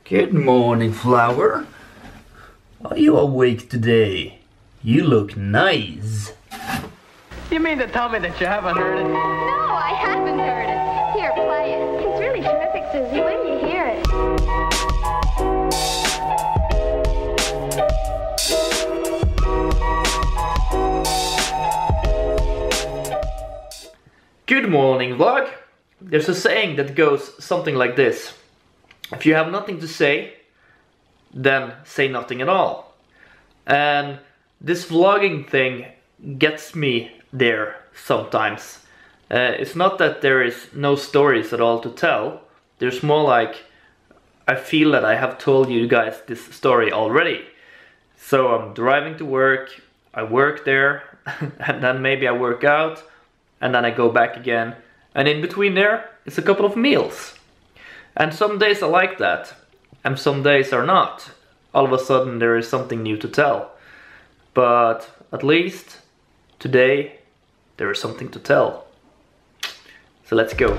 Good morning, Flower. Are you awake today? You look nice. You mean to tell me that you haven't heard it? No, I haven't heard it. Here, play it. It's really terrific, Susie. When you hear it. Good morning, vlog. There's a saying that goes something like this. If you have nothing to say, then say nothing at all. And this vlogging thing gets me there sometimes. It's not that there is no stories at all to tell. There's more like I feel that I have told you guys this story already. So I'm driving to work, I work there, and then maybe I work out, and then I go back again. And in between there, it's a couple of meals. And some days I like that, and some days are not. All of a sudden there is something new to tell. But at least today there is something to tell. So let's go.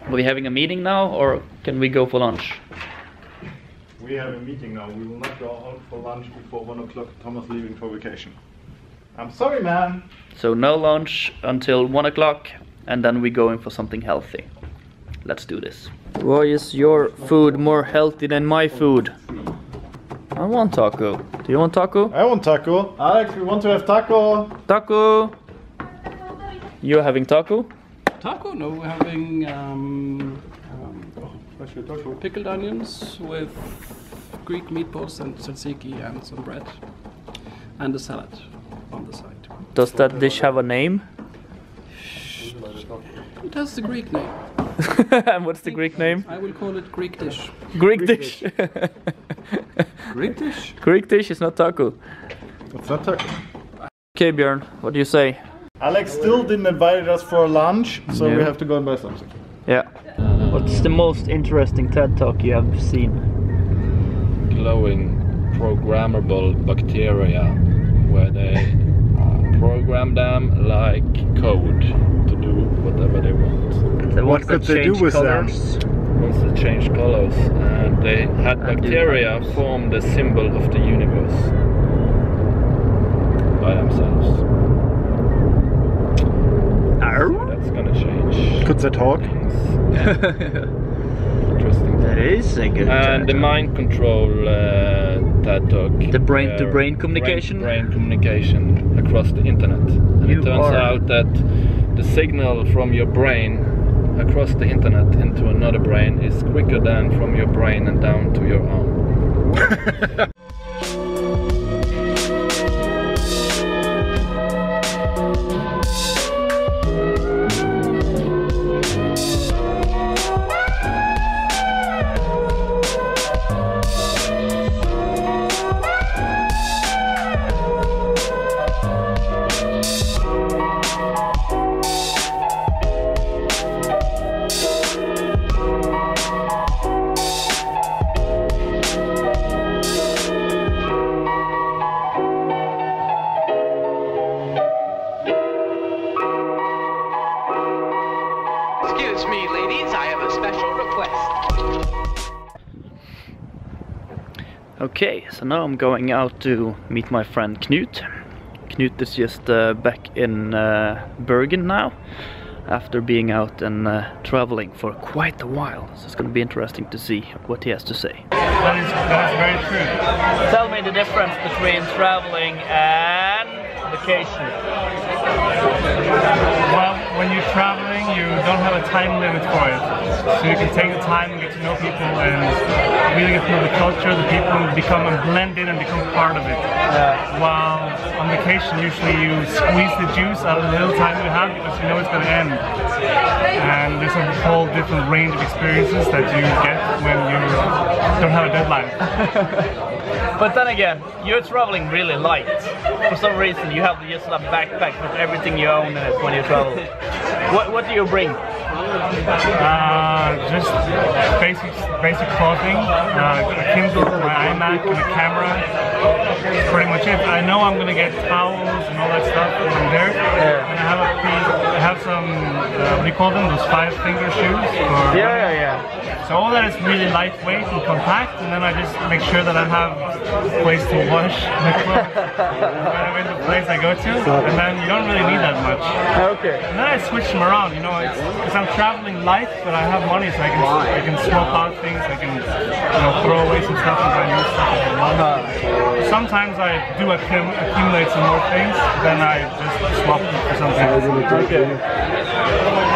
Are we having a meeting now, or can we go for lunch? We have a meeting now. We will not go out for lunch before 1 o'clock. Thomas leaving for vacation. I'm sorry, man. So no lunch until 1 o'clock, and then we go in for something healthy. Let's do this. Why is your food more healthy than my food? I want taco. Do you want taco? I want taco. Alex, we want to have taco. Taco! You're having taco? Taco? No, we're having pickled onions with Greek meatballs and tzatziki and some bread and a salad on the side. Does that dish have a name? It has the Greek name. And what's the Greek name? I will call it Greek dish. Greek dish. Greek dish? Greek dish is not taco. It's not taco. Okay, Björn, what do you say? Alex still didn't invite us for lunch, so Yeah. we have to go and buy something. Yeah. What's the most interesting TED Talk you have seen? Glowing programmable bacteria where they program them like code to do whatever they want. What could they do with them? Once they change colors, and they had bacteria form the symbol of the universe by themselves. So that's gonna change. Could they talk? Interesting. That is a good And the mind control TED Talk. The brain-to-brain communication? Brain communication across the internet. And You it turns are- out that the signal from your brain across the internet into another brain is quicker than from your brain and down to your arm. Excuse me, ladies, I have a special request. Okay, so now I'm going out to meet my friend Knut. Knut is just back in Bergen now, after being out and traveling for quite a while. So it's going to be interesting to see what he has to say. That is very true. Tell me the difference between traveling and vacation. Well, when you're traveling, you don't have a time limit for it. So you can take the time and get to know people and really get to know the culture, the people, and become and blend in and become part of it. While on vacation, usually you squeeze the juice out of the little time you have because you know it's going to end. And there's a whole different range of experiences that you get when you don't have a deadline. But then again, you're traveling really light. For some reason, you have just a backpack with everything you own in it when you travel. What do you bring? Just basic clothing, a Kindle, my iMac, and a camera. That's pretty much it. I know I'm gonna get towels and all that stuff when I'm there. Yeah. And I have some, what do you call them? Those 5-finger shoes. Yeah. So all that is really lightweight and compact, and then I just make sure that I have a place to wash my clothes whenever in the place I go to, and then you don't really need that much. Okay. And then I switch them around, you know, because I'm traveling light, but I have money, so I can swap out things, I can, you know, throw away some stuff and buy new stuff if I want. Sometimes I do accumulate some more things, then I just swap them for something. Okay.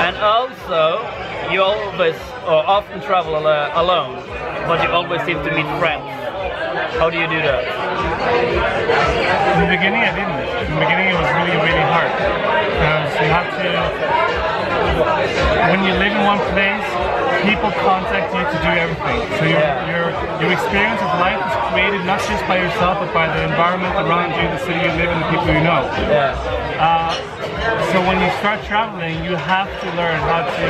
And also, you always or often travel alone, but you always seem to meet friends. How do you do that? In the beginning I didn't. In the beginning it was really hard. Because you have to, when you live in one place, people contact you to do everything. So your experience of life is created not just by yourself, but by the environment around you, the city you live in, the people you know. Yeah. So when you start traveling, you have to learn how to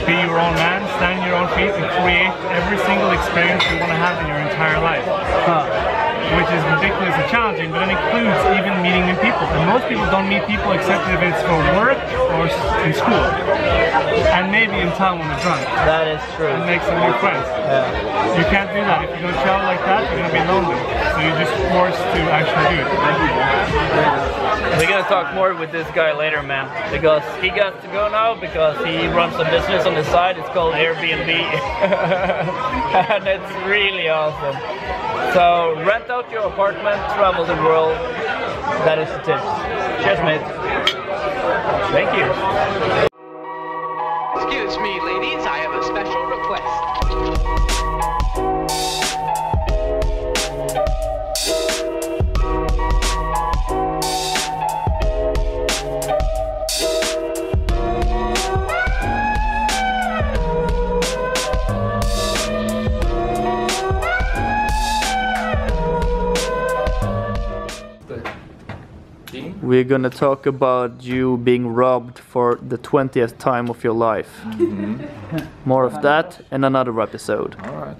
be your own man, stand on your own feet, and create every single experience you want to have in your entire life. Which is ridiculously challenging, but it includes even meeting new people. And most people don't meet people except if it's for work or in school. And maybe in town when they're drunk. That is true. And make some new friends. Yeah. You can't do that. If you don't travel like that, you're going to be lonely. So you're just forced to actually do it. We're gonna talk more with this guy later, man, because he got to go now because he runs a business on the side. It's called Airbnb, and it's really awesome. So rent out your apartment, travel the world. That is the tips. Cheers, mate. Thank you. Excuse me, ladies, I have a special request. We're gonna talk about you being robbed for the 20th time of your life. More of that in another episode. All right.